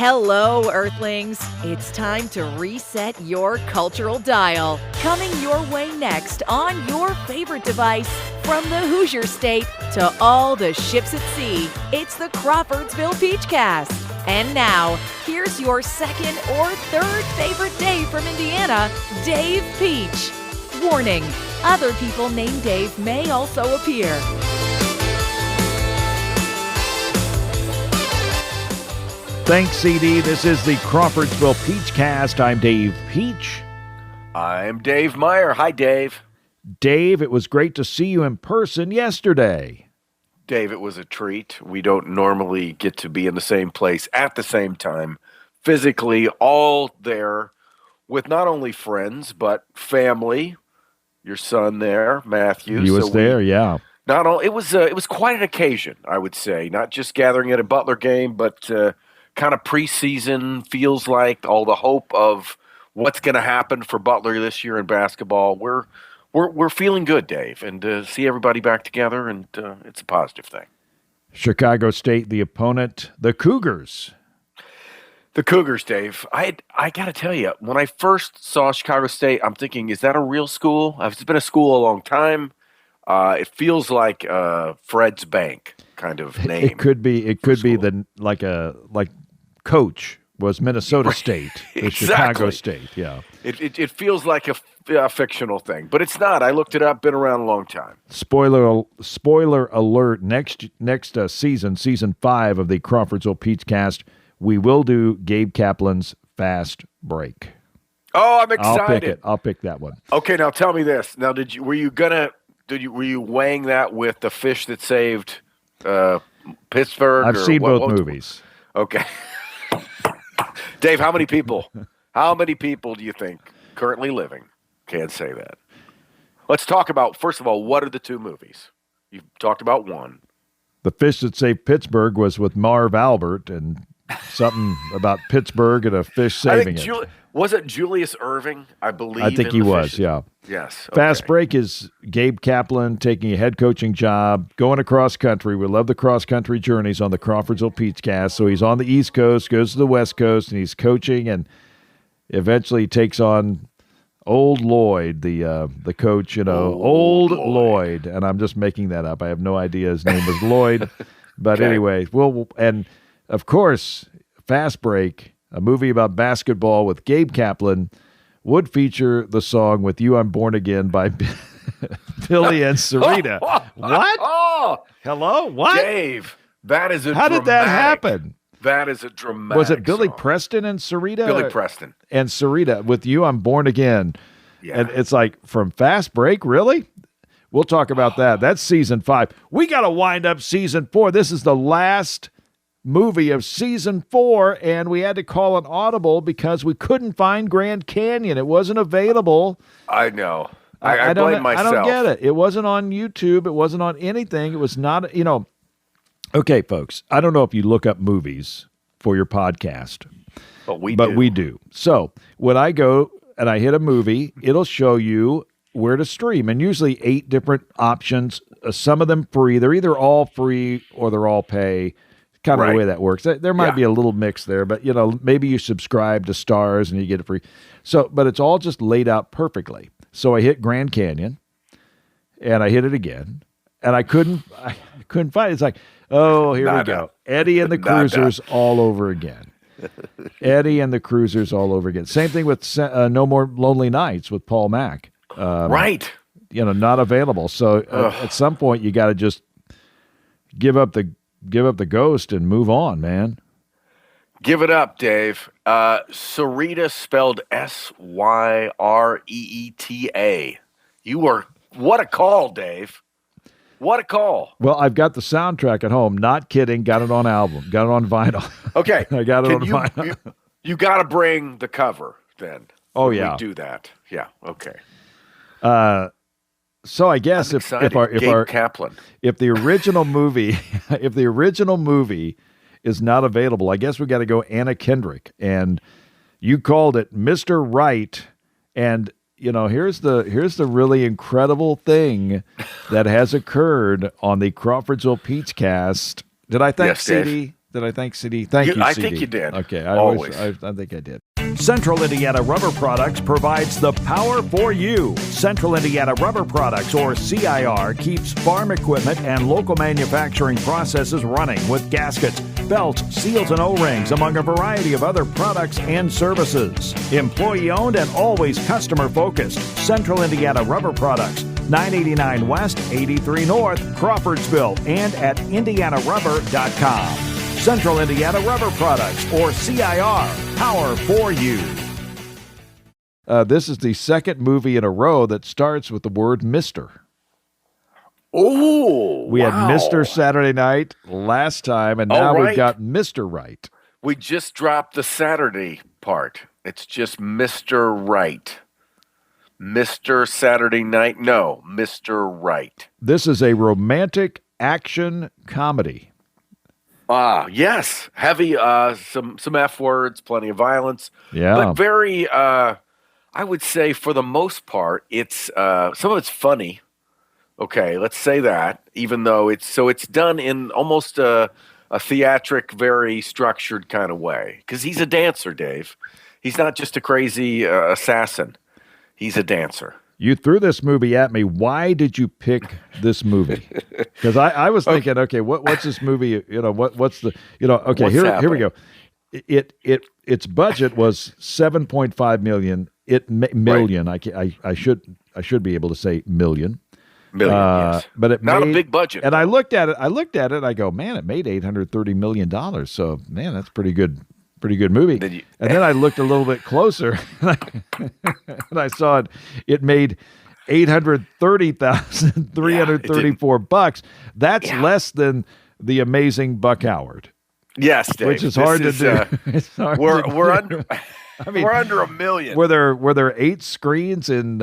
Hello, Earthlings. It's time to reset your cultural dial. Coming your way next on your favorite device, from the Hoosier State to all the ships at sea, it's the Crawfordsville Peachcast. And now, here's your second or third favorite Dave from Indiana, Dave Peach. Warning, other people named Dave may also appear. Thanks, CD. This is the Crawfordsville Peachcast. I'm Dave Peach. I'm Dave Meyer. Hi, Dave. Dave, it was great to see you in person yesterday. Dave, it was a treat. We don't normally get to be in the same place at the same time, physically all there with not only friends, but family. Your son there, Matthew. He was there, yeah. Not only it was quite an occasion, I would say. Not just gathering at a Butler game, but kind of preseason, feels like all the hope of what's going to happen for Butler this year in basketball. We're feeling good, Dave, and to see everybody back together, and it's a positive thing. Chicago State, the opponent, the Cougars. The Cougars, Dave. I got to tell you, when I first saw Chicago State, I'm thinking, is that a real school? It's been a school a long time. It feels like Fred's Bank kind of name. It could be like coach was Minnesota State, exactly. Chicago State. Yeah, it feels like a fictional thing, but it's not. I looked it up. Been around a long time. Spoiler alert! Next season, season 5 of the Crawfordsville Peachcast, we will do Gabe Kaplan's Fast Break. Oh, I'm excited! I'll pick that one. Okay, now tell me this. Now, were you weighing that with the fish that saved Pittsburgh? I've seen both movies. Okay. Dave, how many people do you think currently living can say that? Let's talk about, first of all, what are the two movies? You've talked about one. The Fish That Saved Pittsburgh was with Marv Albert and something about Pittsburgh and a fish saving it. Was it Julius Erving, I believe? I think he was, yeah. Yes. Okay. Fast Break is Gabe Kaplan taking a head coaching job, going across country. We love the cross-country journeys on the Crawfordsville Peachcast. So he's on the East Coast, goes to the West Coast, and he's coaching, and eventually takes on Old Lloyd, the coach, Old Lloyd. And I'm just making that up. I have no idea his name was Lloyd. But anyway, and of course, Fast Break, a movie about basketball with Gabe Kaplan, would feature the song With You I'm Born Again by Billy and Sarita. What? Oh, hello? What? Dave, that is How did that happen? That is a dramatic Was it Billy song. Preston and Sarita? Billy Preston. And Sarita, With You I'm Born Again. Yeah. And it's like, from Fast Break, really? We'll talk about that. That's season 5. We got to wind up season 4. This is the last movie of season 4, and we had to call an audible because we couldn't find Grand Canyon. It wasn't available. I know. I blame myself. I don't get it. It wasn't on YouTube. It wasn't on anything. It was not, Okay, folks, I don't know if you look up movies for your podcast, but we do. So when I go and I hit a movie, it'll show you where to stream, and usually 8 different options, some of them free. They're either all free or they're all pay. Kind of the way that works. There might be a little mix there, but maybe you subscribe to Stars and you get it free. So, but it's all just laid out perfectly. So I hit Grand Canyon, and I hit it again, and I couldn't find it. It's like, oh, here we go. Eddie and the Cruisers all over again. Eddie and the Cruisers all over again. Same thing with No More Lonely Nights with Paul Mack. Right. Not available. So at some point you got to just give up the ghost and move on, man. Give it up, Dave. Sarita spelled Syreeta. What a call, Dave. What a call. Well, I've got the soundtrack at home. Not kidding. Got it on album. Got it on vinyl. Okay. I got it on vinyl. You got to bring the cover then. Oh, yeah. We do that. Yeah. Okay. So I guess if the original movie is not available, I guess we got to go Anna Kendrick, and you called it Mr. Right, and here's the really incredible thing that has occurred on the Crawfordsville Peachcast. Did I thank CD? Did I thank CD? Thank you, I CD. think you did. Okay, Always. I think I did. Central Indiana Rubber Products provides the power for you. Central Indiana Rubber Products, or CIR, keeps farm equipment and local manufacturing processes running with gaskets, belts, seals, and O-rings, among a variety of other products and services. Employee-owned and always customer-focused. Central Indiana Rubber Products, 989 West, 83 North, Crawfordsville, and at indianarubber.com. Central Indiana Rubber Products, or CIR, power for you. This is the second movie in a row that starts with the word Mr. Oh, We had Mr. Saturday Night last time, and now we've got Mr. Right. We just dropped the Saturday part. It's just Mr. Right. Mr. Saturday Night? No, Mr. Right. This is a romantic action comedy. Yes. Heavy, some F words, plenty of violence. Yeah. But very, I would say for the most part, it's, some of it's funny. Okay, let's say that, even though it's done in almost a theatric, very structured kind of way. Because he's a dancer, Dave. He's not just a crazy assassin. He's a dancer. You threw this movie at me. Why did you pick this movie? Because I was thinking, okay, what's this movie? You know, what's the, you know, okay, here we go. Its budget was $7.5 million. Million. Right. I should be able to say million. Million, yes. But it not made, a big budget. And I looked at it. And I go, man, it made $830 million. So man, that's pretty good movie. And then I looked a little bit closer, and I saw it made $830,334. That's less than The Amazing Buck Howard. Yes, Dave. Which is hard to do. We're under. I mean, we're under $1 million. Were there 8 screens in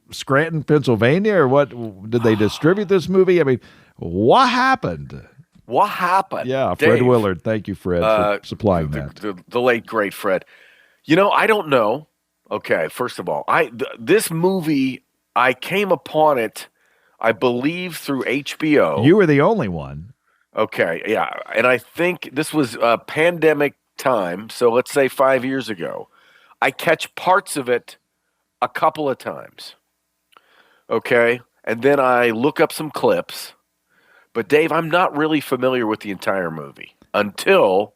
Scranton, Pennsylvania, or what? Did they distribute this movie? I mean, what happened? What happened? Yeah, Fred Dave, Willard. Thank you, Fred, for supplying that. The late, great Fred. You know, I don't know. Okay, first of all, this movie, I came upon it, I believe, through HBO. You were the only one. Okay, yeah. And I think this was pandemic time, so let's say 5 years ago. I catch parts of it a couple of times. Okay? And then I look up some clips. But, Dave, I'm not really familiar with the entire movie until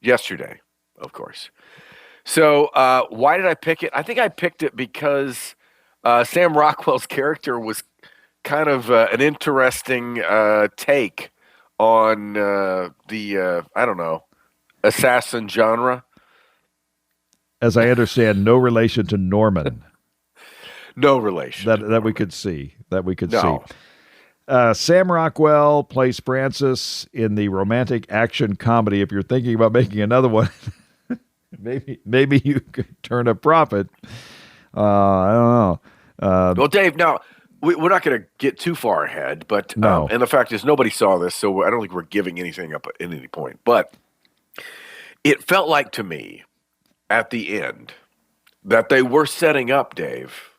yesterday, of course. So why did I pick it? I think I picked it because Sam Rockwell's character was kind of an interesting take on the, I don't know, assassin genre. As I understand, no relation to Norman. No relation. That we could see. See. Sam Rockwell plays Francis in the romantic action comedy. If you're thinking about making another one, maybe you could turn a profit. I don't know. Well, Dave, now we're not going to get too far ahead, but no. And the fact is nobody saw this, so I don't think we're giving anything up at any point. But it felt like to me at the end that they were setting up, Dave,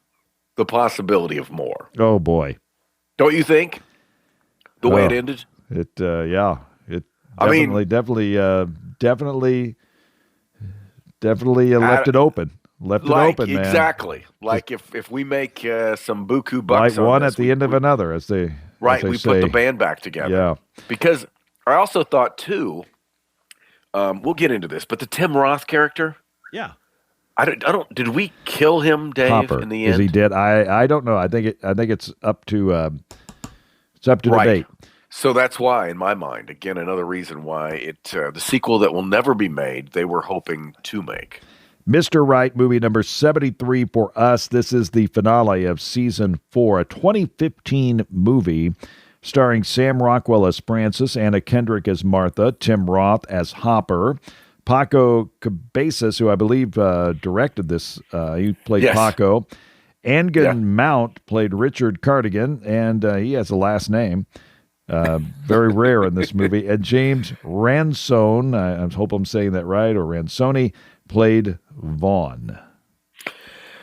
the possibility of more. Oh boy. Don't you think? The way it ended? It definitely left it open. Left it open, man. Exactly. Like if we make some buku bucks like on one this, at the end of another, as they we say. put the band back together. Yeah. Because I also thought too, we'll get into this, but the Tim Roth character. Yeah. I don't. Did we kill him, Dave? Hopper. In the end, is he dead? I don't know. I think it's up to debate. So that's why, in my mind, again, another reason why the sequel that will never be made, they were hoping to make. Mr. Right, movie number 73 for us. This is the finale of season 4, a 2015 movie starring Sam Rockwell as Francis, Anna Kendrick as Martha, Tim Roth as Hopper, Paco Cabezas, who I believe directed this. He played Paco. Angan Mount played Richard Cardigan, and he has a last name. Very rare in this movie. And James Ransone, I hope I'm saying that right, or Ransoni, played Vaughn.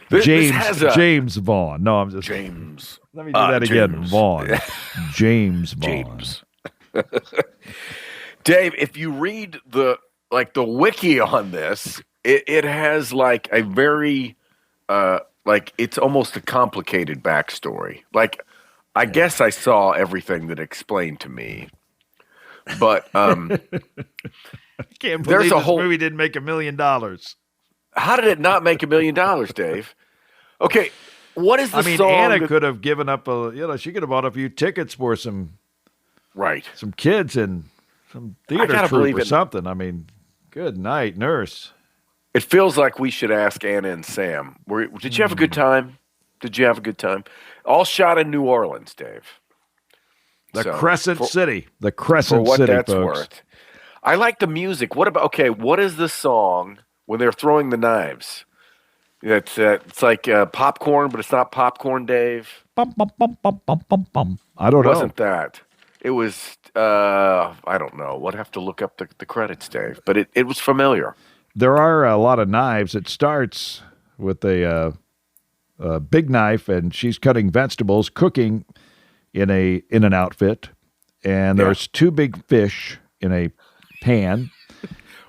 James Vaughn. No, I'm just... James. Let me do that again. Vaughn. James Vaughn. James. Dave, if you read the wiki on this, it has like a very like it's almost a complicated backstory. Like I guess I saw everything that explained to me, but I can't believe there's a this whole movie didn't make $1 million. How did it not make $1 million, Dave? Okay, what is the I mean, song? Anna could have given up she could have bought a few tickets for some kids and some theater troupe or something. I mean, good night, nurse. It feels like we should ask Anna and Sam. Did you have a good time? Did you have a good time? All shot in New Orleans, Dave. The Crescent City. The Crescent for what City, that's folks. Worth. I like the music. What is the song when they're throwing the knives? It's like popcorn, but it's not popcorn, Dave. Bum, bum, bum, bum, bum, bum, bum. I don't know. It wasn't that. It was, I don't know. We'll have to look up the credits, Dave. But it was familiar. There are a lot of knives. It starts with a big knife, and she's cutting vegetables, cooking in an outfit, and there's two big fish in a pan,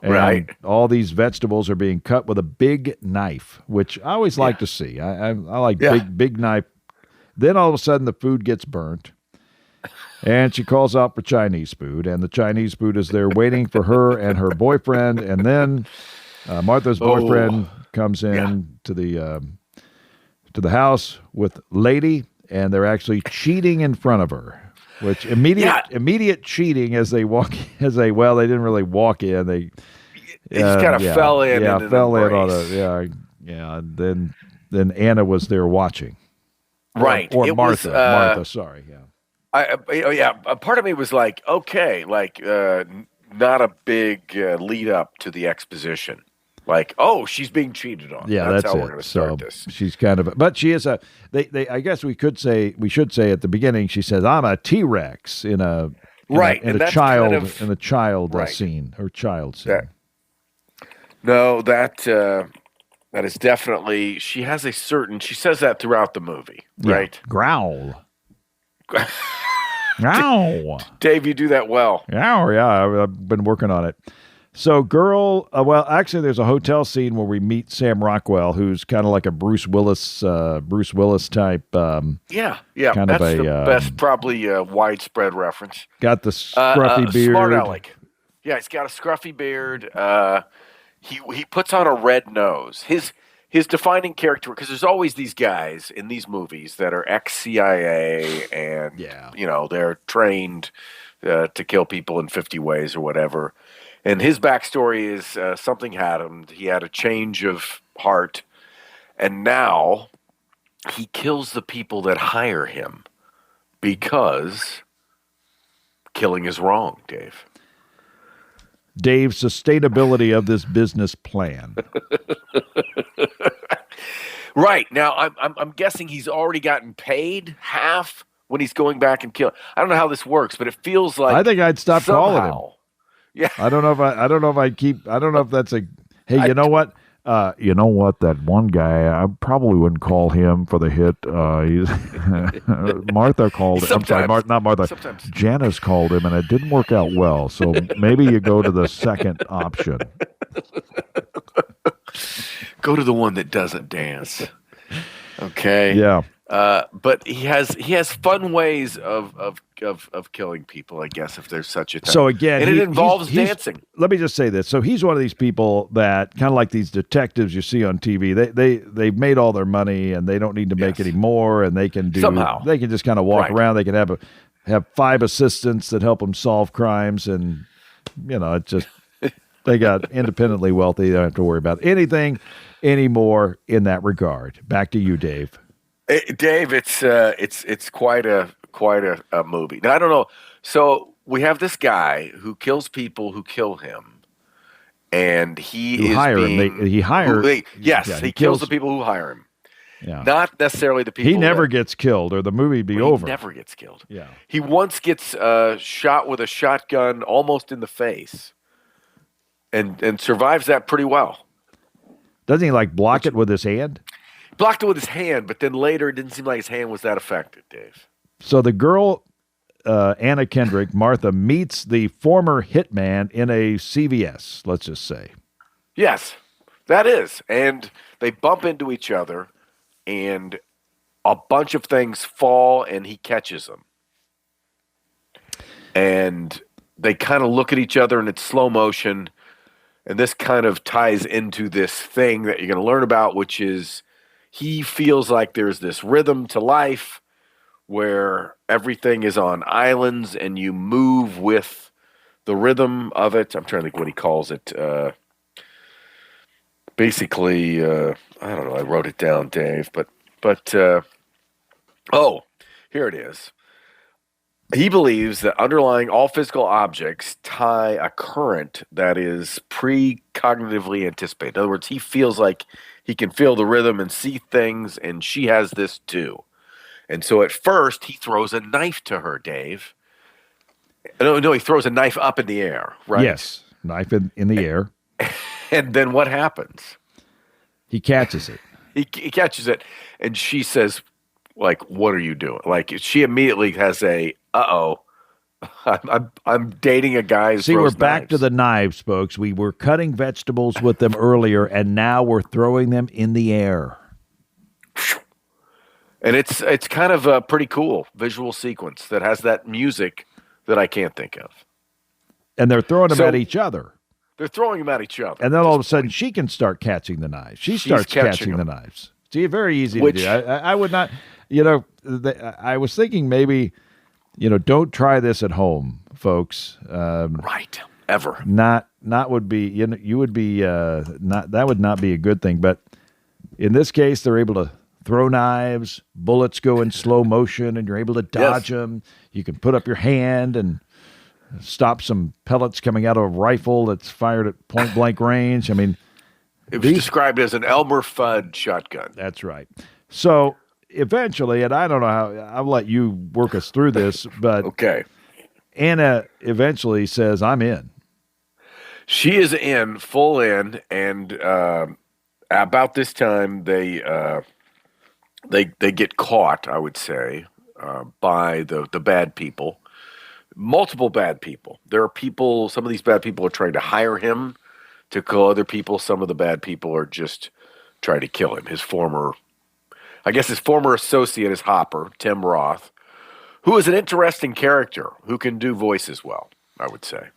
and all these vegetables are being cut with a big knife, which I always like to see. I like big knife. Then all of a sudden, the food gets burnt. And she calls out for Chinese food, and the Chinese food is there waiting for her and her boyfriend. And then Martha's boyfriend comes in to the house with Lady, and they're actually cheating in front of her. Which immediate cheating as they walk they didn't really walk in, they just kind of fell in. Yeah, fell in on a Then Anna was there watching, right? Or Martha. Martha, sorry, yeah. A part of me was like, okay, like not a big lead up to the exposition. Like, oh, she's being cheated on. Yeah, that's how it. we're going to start this. She's kind of, but she is I guess we should say at the beginning, she says, "I'm a T-Rex" in a child scene or child scene. That is definitely. She has a certain. She says that throughout the movie, right? Growl. Growl. Dave, you do that well. Yeah, I've been working on it. So, actually, there's a hotel scene where we meet Sam Rockwell, who's kind of like a Bruce Willis type. Kind that's the best, probably widespread reference. Got the scruffy beard. Smart aleck. Yeah, he's got a scruffy beard. He puts on a red nose. His defining character, because there's always these guys in these movies that are ex-CIA and they're trained to kill people in 50 ways or whatever. And his backstory is something happened. He had a change of heart, and now he kills the people that hire him because killing is wrong, Dave. Dave's sustainability of this business plan. Right. Now, I'm guessing he's already gotten paid half when he's going back and killing. I don't know how this works, but it feels like I think I'd stop calling him. Yeah. I don't know if that's a, hey, you know what? That one guy, I probably wouldn't call him for the hit. Martha called him. I'm sorry, not Martha. Sometimes. Janice called him, and it didn't work out well. So maybe you go to the second option. Go to the one that doesn't dance. Okay. Yeah. But he has fun ways of killing people, I guess, if there's such a thing. So again, and it involves dancing. Let me just say this. So he's one of these people that kind of like these detectives you see on TV. They've made all their money and they don't need to make any more, and they can just kind of walk around. They can have 5 assistants that help them solve crimes, and it's just they got independently wealthy. They don't have to worry about anything anymore in that regard. Back to you, Dave. Dave, it's quite a movie. Now I don't know. So we have this guy who kills people who kill him, and he kills the people who hire him. Yeah. Not necessarily the people. He never gets killed, or the movie be over. He never gets killed. Yeah. He once gets shot with a shotgun almost in the face, and survives that pretty well. Doesn't he block it with his hand? Blocked it with his hand, but then later it didn't seem like his hand was that affected, Dave. So the girl Anna Kendrick, Martha, meets the former hitman in a CVS, let's just say. Yes, that is. And they bump into each other, and a bunch of things fall, and he catches them. And they kind of look at each other, and it's slow motion. And this kind of ties into this thing that you're going to learn about, which is he feels like there's this rhythm to life where everything is on islands and you move with the rhythm of it. I'm trying to think what he calls it. Basically, I don't know. I wrote it down, Dave, but here it is. He believes that underlying all physical objects tie a current that is precognitively anticipated. In other words, he feels like he can feel the rhythm and see things, and she has this too. And so at first, he throws a knife to her, Dave. No, he throws a knife up in the air, right? Yes, knife in the air. And then what happens? He catches it. He catches it, and she says, like, what are you doing? Like, she immediately has a, I'm dating a guy who See, throws we're back knives. to the knives, folks. We were cutting vegetables with them earlier, and now we're throwing them in the air. And it's kind of a pretty cool visual sequence that has that music that I can't think of. And they're throwing them at each other. They're throwing them at each other. And then all of a sudden, she can start catching the knives. She's starts catching the knives. See, very easy to do. I would not, I was thinking maybe, don't try this at home, folks. Right. Ever. Not would be, you would be, that would not be a good thing. But in this case, they're able to throw knives, bullets go in slow motion, and you're able to dodge them. You can put up your hand and stop some pellets coming out of a rifle that's fired at point blank range. I mean, it was described as an Elmer Fudd shotgun. That's right. So eventually, and I don't know how, I'll let you work us through this, but okay. Anna eventually says, I'm in. She is in, full in, and about this time they get caught, I would say, by the bad people. Multiple bad people. There are people, some of these bad people are trying to hire him to kill other people. Some of the bad people are just trying to kill him. His former associate is Hopper, Tim Roth, who is an interesting character who can do voices well, I would say.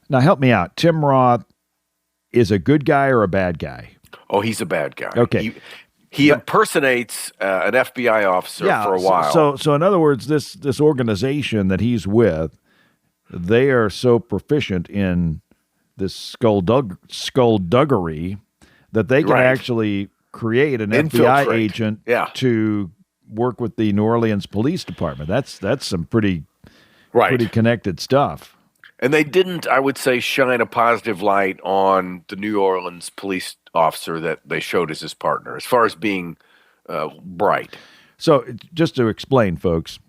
Now help me out. Tim Roth is a good guy or a bad guy? Oh, he's a bad guy. Okay. He impersonates an FBI officer for a while. So in other words, this organization that he's with, they are so proficient in this skullduggery that they can actually create an FBI agent to work with the New Orleans Police Department. That's some pretty connected stuff. And they didn't, I would say, shine a positive light on the New Orleans police officer that they showed as his partner, as far as being bright. So just to explain, folks,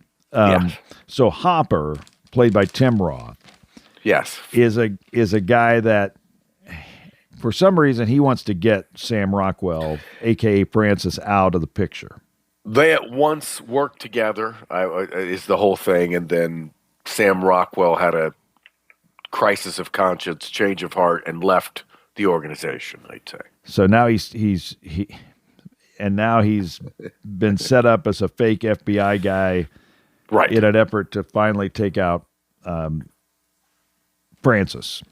so Hopper, played by Tim Roth, is a guy that, for some reason, he wants to get Sam Rockwell, a.k.a. Francis, out of the picture. They at once worked together, is the whole thing, and then Sam Rockwell had a crisis of conscience, change of heart, and left the organization, I'd say. So now he's been set up as a fake FBI guy, in an effort to finally take out Francis.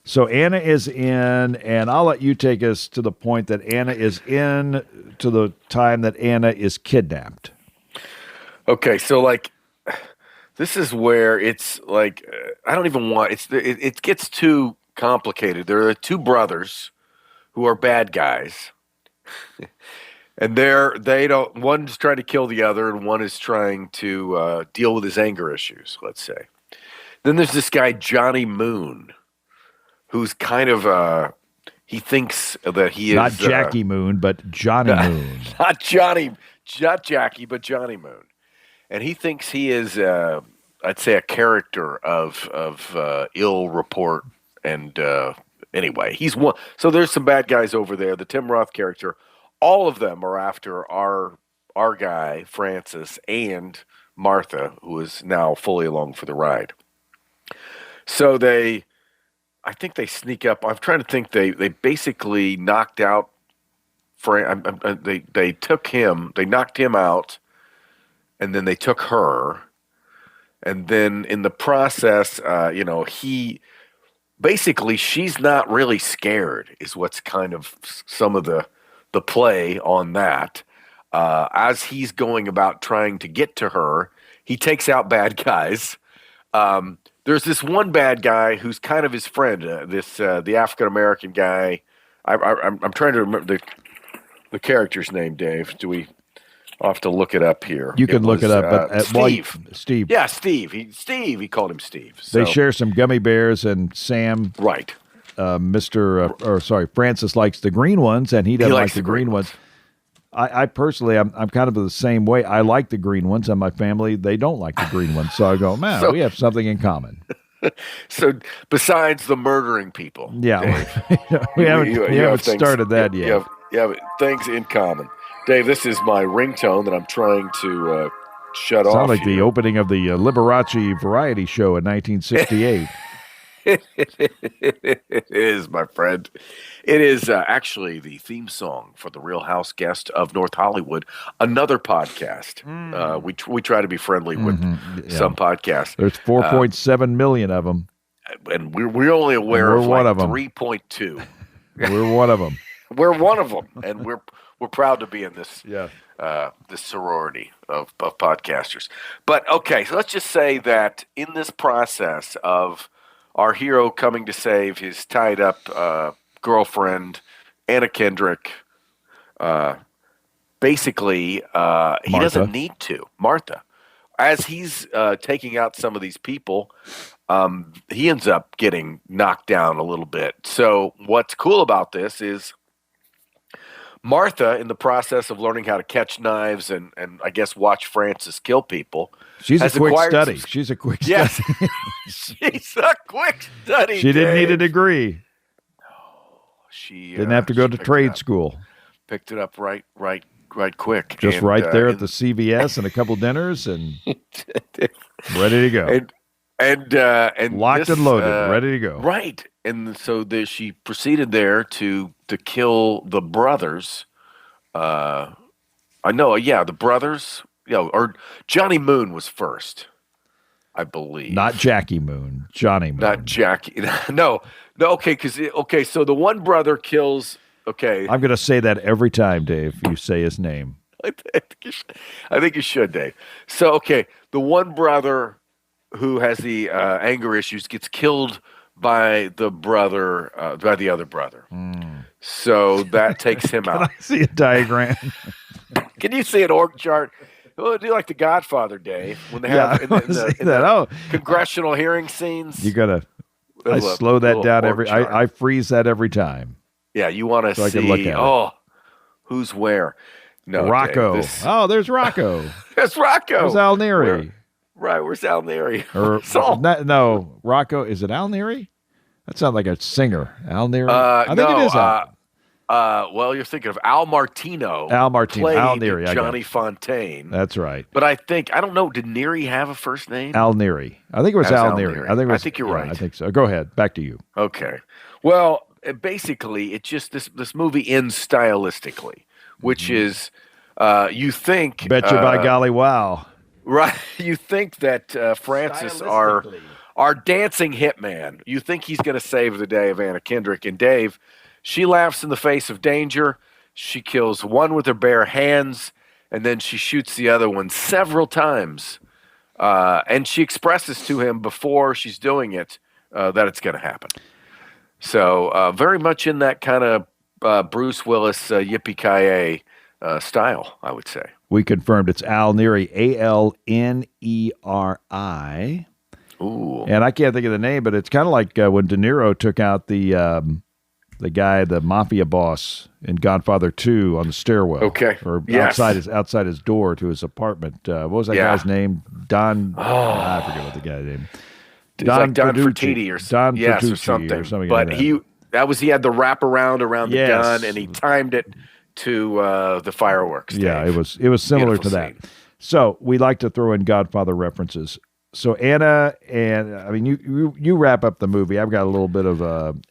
So Anna is in, and I'll let you take us to the point that Anna is in to the time that Anna is kidnapped. Okay, so this is where it's I don't even want it gets too complicated. There are two brothers who are bad guys, and one's trying to kill the other, and one is trying to deal with his anger issues. Let's say. Then there's this guy Johnny Moon, who's kind of he thinks that he is not Jackie Moon, but Johnny Moon. Not Jackie, but Johnny Moon. And he thinks he is, I'd say, a character of ill report. And anyway, he's one. So there's some bad guys over there. The Tim Roth character, all of them are after our guy Francis and Martha, who is now fully along for the ride. So I think they sneak up. I'm trying to think. They basically knocked out. They took him. They knocked him out, and then they took her, and then in the process, he basically she's not really scared. Is what's kind of some of the play on that. As he's going about trying to get to her, he takes out bad guys. There's this one bad guy who's kind of his friend. The African American guy. I'm trying to remember the character's name. Dave, I'll have to look it up here. You can look it up. But Steve. Steve. Yeah, Steve. He called him Steve. So. They share some gummy bears, and Sam. Right. Francis likes the green ones, and he doesn't like the green ones. I personally, I'm kind of the same way. I like the green ones, and my family, they don't like the green ones. So I go, man, we have something in common. So besides the murdering people, yeah, Dave, we haven't started that yet. You have things in common. Dave, this is my ringtone that I'm trying to shut off. Sounds like the opening of the Liberace variety show in 1968. It is, my friend. It is actually the theme song for the Real House Guest of North Hollywood, another podcast. We try to be friendly with some podcasts. There's 4.7 million of them. And we're only aware of one of them. 3.2. We're one of them. We're one of them, and we're proud to be in this this sorority of podcasters. But okay, so let's just say that in this process of our hero coming to save his tied up girlfriend, Anna Kendrick, basically he doesn't need to. Martha, as he's taking out some of these people, he ends up getting knocked down a little bit. So what's cool about this is Martha, in the process of learning how to catch knives and I guess watch Francis kill people. She's a quick study. She's a quick study. Yes, she's a quick study. She didn't need a degree. No, she didn't have to go to trade school. Picked it up right quick. Just right there at the CVS and a couple dinners and ready to go. And locked and loaded, ready to go. Right. And so she proceeded there to kill the brothers. The brothers. Or Johnny Moon was first, I believe. Not Jackie Moon. Johnny Moon. Not Jackie. No. Okay. So the one brother kills. Okay. I'm going to say that every time, Dave, you say his name. I think you should, Dave. So okay, the one brother who has the anger issues gets killed by the other brother. So that takes him out. I see a diagram. Can you see an org chart? Oh, do you like The Godfather, Dave? When they have in the congressional hearing scenes. You gotta. I slow that down I freeze that every time. Yeah, you want to see. Who's where? No, Rocco. Dave, there's Rocco. There's Rocco. There's Al Neary. Where's Al Neary? No, Rocco. Is it Al Neary? That sounds like a singer. Al Neary. I think it is Al. Well, you're thinking of Al Martino. Al Neary. Johnny Fontaine. That's right. But I don't know, did Neary have a first name? Al Neary. I think it was Al Neary. I think you're right. I think so. Go ahead. Back to you. Okay. Well, basically, it's just this movie ends stylistically, which is you think. Betcha by golly wow. Right. You think that Francis, our dancing hitman, you think he's going to save the day of Anna Kendrick. And Dave, she laughs in the face of danger. She kills one with her bare hands, and then she shoots the other one several times. And she expresses to him before she's doing it that it's going to happen. So very much in that kind of Bruce Willis yippee-ki-yay style, I would say. We confirmed it's Al Neary, Alneri. Ooh. And I can't think of the name, but it's kind of like when De Niro took out the guy, the mafia boss in Godfather 2 on the stairwell. Okay. Or outside his door to his apartment. What was that guy's name? Don. I forget what the guy's name. Don Fertitti or something. But like he had the wraparound around the gun, and he timed it to the fireworks. Yeah, Dave. it was similar to that. Scene. So we like to throw in Godfather references. So Anna and I mean, you wrap up the movie. I've got a little bit of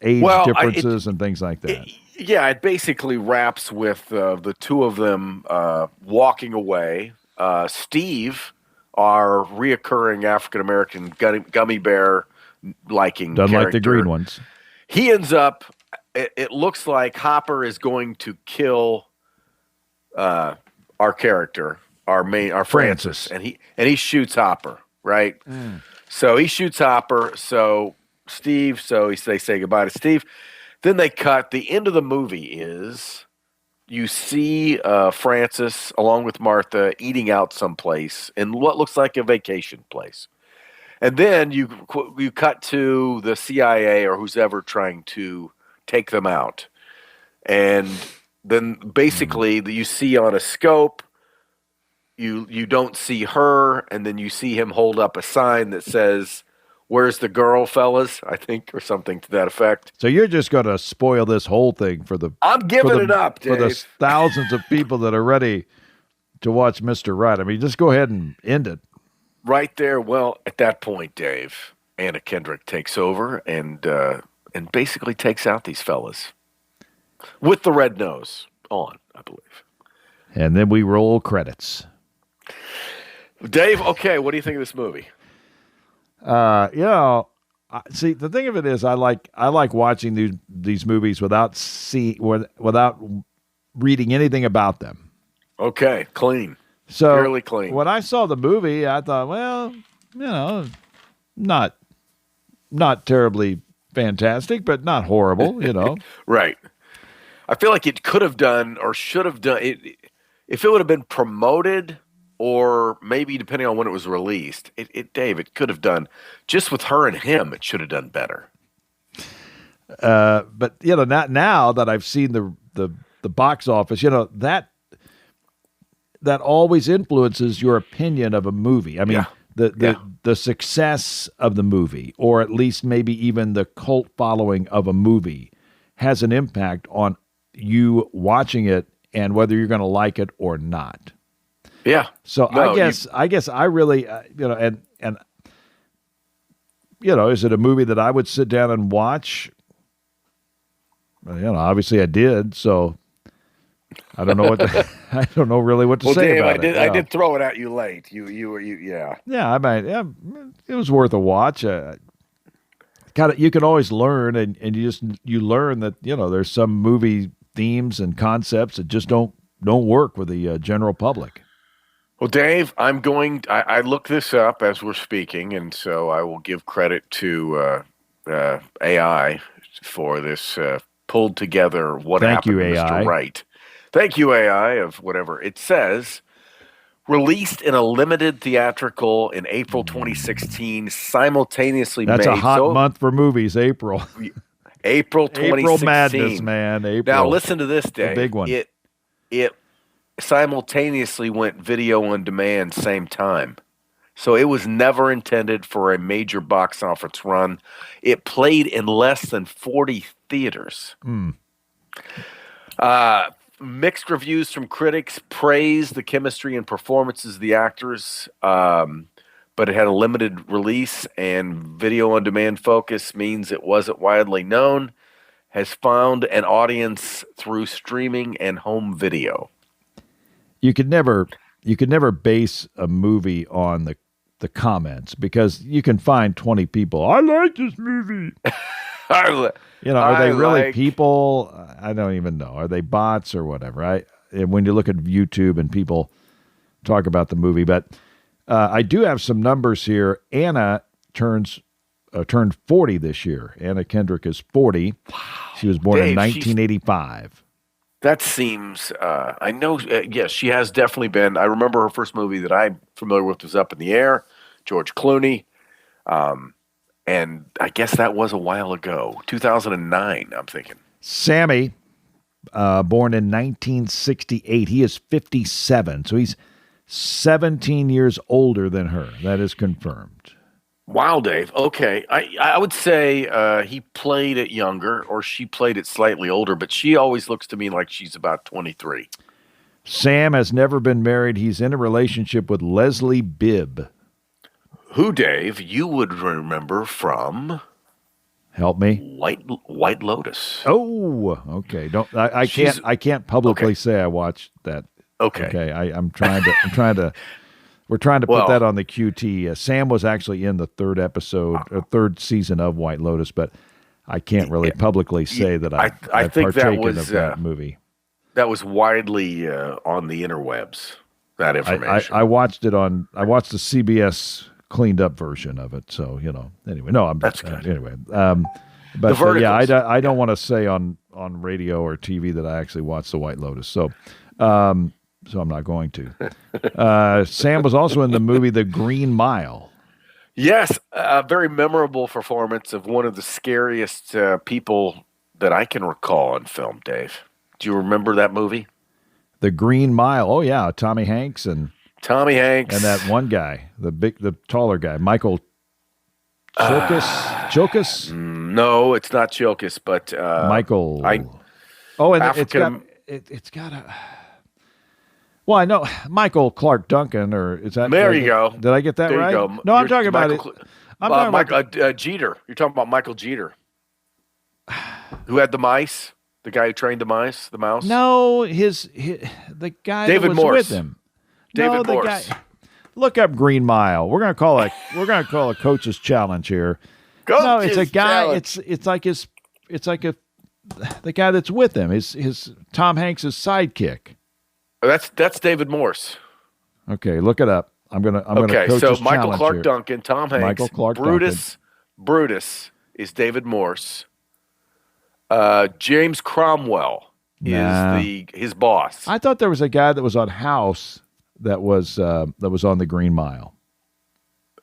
age differences and things like that. It basically wraps with the two of them walking away. Steve, our reoccurring African American gummy bear liking doesn't character, like the green ones. He ends up. It looks like Hopper is going to kill our character, our Francis, and he shoots Hopper. Right. So he shoots Hopper. So Steve. They say goodbye to Steve. Then they cut. The end of the movie is you see Francis along with Martha eating out someplace in what looks like a vacation place. And then you cut to the CIA or who's ever trying to take them out. And then basically you see on a scope, you don't see her, and then you see him hold up a sign that says, "Where's the girl, fellas?" I think, or something to that effect. So you're just going to spoil this whole thing for the I'm giving it up, Dave. for the thousands of people that are ready to watch Mr. Right. I mean, just go ahead and end it. Right there. Well, at that point, Dave, Anna Kendrick takes over and basically takes out these fellas with the red nose on, I believe. And then we roll credits. Dave, okay, what do you think of this movie? See, the thing of it is, I like watching these movies without reading anything about them. Okay, clean. So fairly clean. When I saw the movie, I thought, well, not terribly fantastic, but not horrible, Right. I feel like it could have done or should have done it if it would have been promoted. Or maybe depending on when it was released, Dave, it could have done just with her and him. It should have done better. But not now that I've seen the box office, that always influences your opinion of a movie. I mean, the success of the movie, or at least maybe even the cult following of a movie, has an impact on you watching it and whether you're going to like it or not. Yeah. So I guess I really, and is it a movie that I would sit down and watch? Obviously I did. So I don't know I don't know really what to say Dave, about it. I did throw it at you late. Yeah. Yeah, I mean, it was worth a watch. You can always learn, and you learn that there's some movie themes and concepts that just don't work with the general public. Well, Dave, I looked this up as we're speaking, and so I will give credit to AI for this pulled together what happened to Mr. Right. Thank you, AI, of whatever. It says, released in a limited theatrical in April 2016, simultaneously That's made. That's a hot month for movies, April. April 2016. April madness, man. April. Now, listen to this, Dave. The big one. It simultaneously went video on demand same time. So it was never intended for a major box office run. It played in less than 40 theaters. Mixed reviews from critics praised the chemistry and performances of the actors, but it had a limited release, and video on demand focus means it wasn't widely known, has found an audience through streaming and home video. You could never base a movie on the comments, because you can find 20 people. I like this movie. Are they really people? I don't even know. Are they bots or whatever? When you look at YouTube and people talk about the movie, but I do have some numbers here. Anna turned 40 this year. Anna Kendrick is 40. Wow. She was born in 1985. That seems, I know, yes, she has definitely been. I remember her first movie that I'm familiar with was Up in the Air, George Clooney. And I guess that was a while ago, 2009, I'm thinking. Sammy, born in 1968. He is 57, so he's 17 years older than her. That is confirmed. Wow, Dave. Okay. I would say he played it younger, or she played it slightly older, but she always looks to me like she's about 23. Sam has never been married. He's in a relationship with Leslie Bibb. Who, Dave, you would remember from Help me. White Lotus. Oh, okay. I can't publicly say I watched that. Okay. Okay. I'm trying to we're trying to put that on the QT. Sam was actually in the third season of White Lotus, but I can't really publicly say that I think that partaken was of that movie. That was widely on the interwebs. That information. I watched the CBS cleaned up version of it. So anyway, no, that's good. Anyway, but I don't want to say on radio or TV that I actually watched the White Lotus. So I'm not going to. Sam was also in the movie The Green Mile. Yes, a very memorable performance of one of the scariest people that I can recall in film, Dave. Do you remember that movie? The Green Mile. Oh, yeah, Tommy Hanks and that one guy, the taller guy, Michael Chilkus? No, it's not Chilkus, but Michael. It's got a. Well, I know Michael Clark Duncan, or is that? There you go. Did I get that right? There you go. No, I'm talking about it. I'm talking about Jeter. You're talking about Michael Jeter, who had the mice. The guy who trained the mouse. No, the guy David that was Morse. with him. David Morse. Guy. Look up Green Mile. We're gonna call a coach's challenge here. It's a guy. Challenge. It's like the guy that's with him. His Tom Hanks' sidekick. That's David Morse. Okay, look it up. I'm gonna coach so his Michael challenge Clark here. Duncan, Tom Hanks, Michael Clark Brutus is David Morse. James Cromwell is his boss. I thought there was a guy that was on House that was on the Green Mile.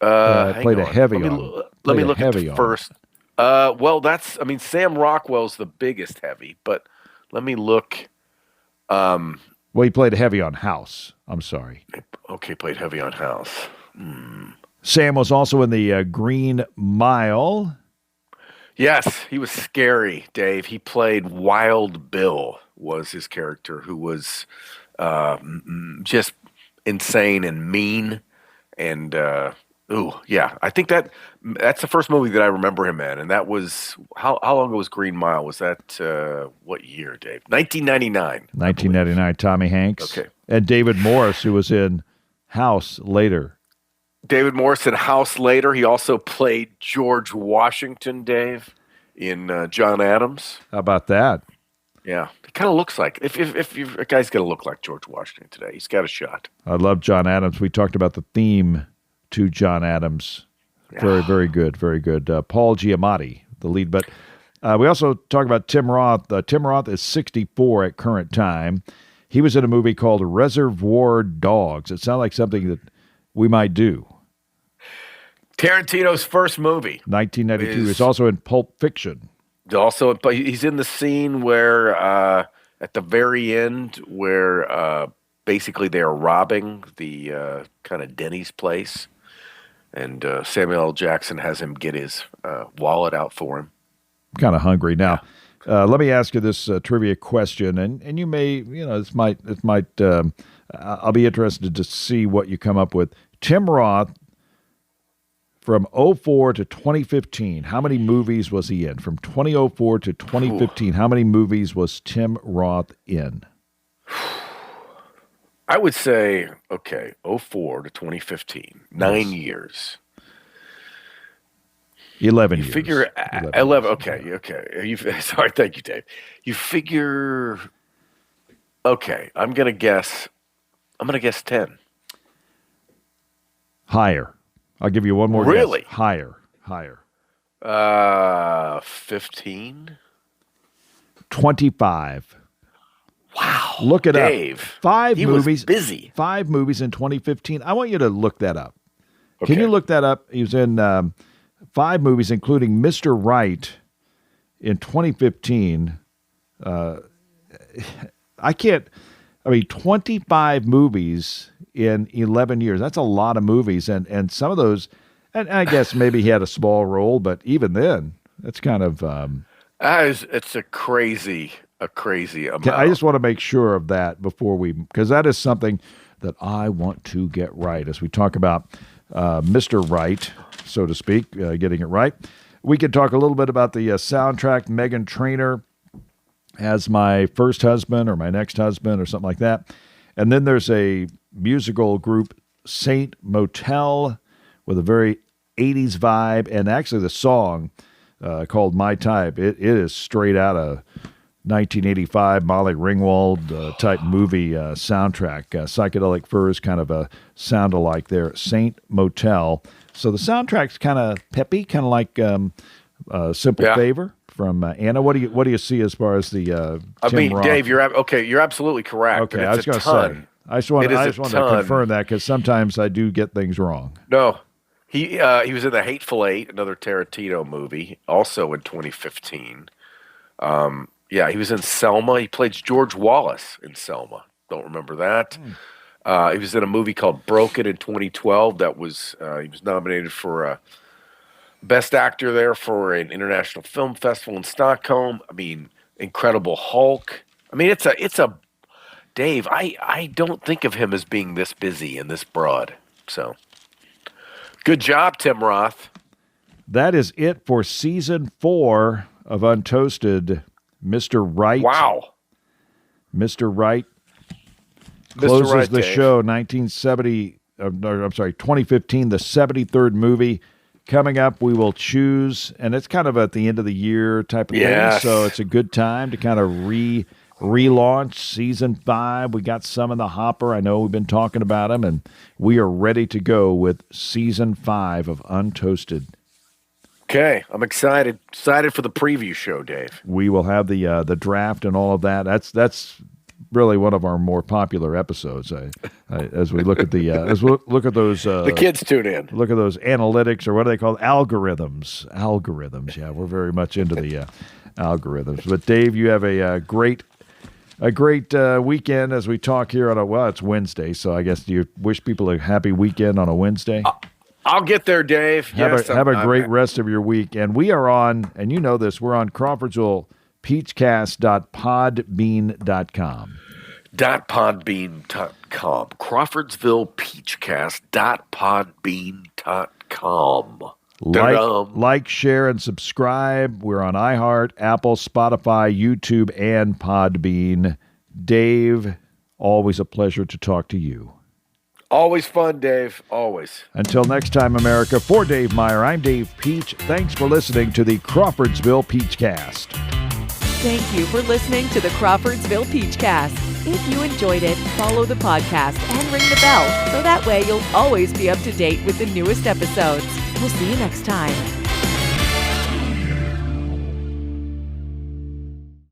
Played a heavy on. Let me look at the first. Sam Rockwell's the biggest heavy, but let me look. Well, he played a heavy on House. I'm sorry. Okay, played heavy on House. Sam was also in the Green Mile. Yes, he was scary, Dave. He played Wild Bill, was his character, who was just insane and mean. And, I think that's the first movie that I remember him in. And that was, how long ago was Green Mile? Was that, what year, Dave? 1999. 1999, Tommy Hanks. Okay. And David Morris, who was in House later. David Morris in House later. He also played George Washington, Dave, in John Adams. How about that? Yeah, it kind of looks like if a guy's going to look like George Washington today, he's got a shot. I love John Adams. We talked about the theme to John Adams. Very, very good, very good. Paul Giamatti, the lead, but we also talked about Tim Roth. Tim Roth is 64 at current time. He was in a movie called Reservoir Dogs. It sounds like something that we might do. Tarantino's first movie. 1992. He's also in Pulp Fiction. But he's in the scene where, at the very end, where basically they are robbing the kind of Denny's place, and Samuel L. Jackson has him get his wallet out for him. I'm kind of hungry now. Let me ask you this trivia question, and you may, this might. I'll be interested to see what you come up with. Tim Roth. From 2004 to 2015, how many movies was he in? From 2004 to 2015, how many movies was Tim Roth in? I would say, 2004 to 2015, 9 years. 11 years. You figure 11. Okay. Sorry, thank you, Dave. You figure. Okay, I'm gonna guess 10. Higher. I'll give you one more Really? guess. Higher. 15? 25. Wow. Look it Dave, up. 5 movies. Was busy. 5 movies in 2015. I want you to look that up. Okay. Can you look that up? He was in 5 movies, including Mr. Right in 2015. 25 movies in 11 years. That's a lot of movies. And some of those, and I guess maybe he had a small role, but even then, that's kind of... It's a crazy a crazy amount. I just want to make sure of that before because that is something that I want to get right as we talk about Mr. Right, so to speak, getting it right. We could talk a little bit about the soundtrack. Meghan Trainor as My First Husband or My Next Husband or something like that. And then there's a musical group, Saint Motel, with a very 80s vibe. And actually the song called My Type, it is straight out of 1985 Molly Ringwald type movie soundtrack. Psychedelic Furs kind of a sound-alike there. Saint Motel. So the soundtrack's kind of peppy, kind of like Simple Favor from Anna. What do you see as far as the Tim Roth? Dave, you're absolutely correct. Okay, I was going to say. I just want to confirm that because sometimes I do get things wrong. No, he was in The Hateful Eight, another Tarantino movie, also in 2015. He was in Selma. He played George Wallace in Selma. Don't remember that. He was in a movie called Broken in 2012. That was he was nominated for Best Actor there for an International Film Festival in Stockholm. I mean, Incredible Hulk. I mean, it's a Dave. I don't think of him as being this busy and this broad. So, good job, Tim Roth. That is it for season 4 of Untoasted. Mr. Right. Wow. Mr. Right closes Right, the Dave. show. 2015, the 73rd movie. Coming up, we will choose, and it's kind of at the end of the year type of thing, so it's a good time to kind of relaunch season 5. We got some in the hopper. I know we've been talking about them, and we are ready to go with season 5 of Untoasted. Okay, I'm excited. Excited for the preview show, Dave. We will have the draft and all of that. That's really one of our more popular episodes. As we look at the look at those the kids tune in. Look at those analytics, or what are they called? Algorithms. Yeah, we're very much into the algorithms. But Dave, you have a great weekend as we talk here on it's Wednesday, so I guess you wish people a happy weekend on a Wednesday. I'll get there, Dave. Have a great rest of your week. And we are on, and you know this, we're on CrawfordsvillePeachcast.podbean.com. .podbean.com. CrawfordsvillePeachcast.podbean.com. Like, share, and subscribe. We're on iHeart, Apple, Spotify, YouTube, and Podbean. Dave, always a pleasure to talk to you. Always fun, Dave. Always. Until next time, America, for Dave Meyer, I'm Dave Peach. Thanks for listening to the Crawfordsville Peachcast. Thank you for listening to the Crawfordsville Peachcast. If you enjoyed it, follow the podcast and ring the bell so that way you'll always be up to date with the newest episodes. We'll see you next time.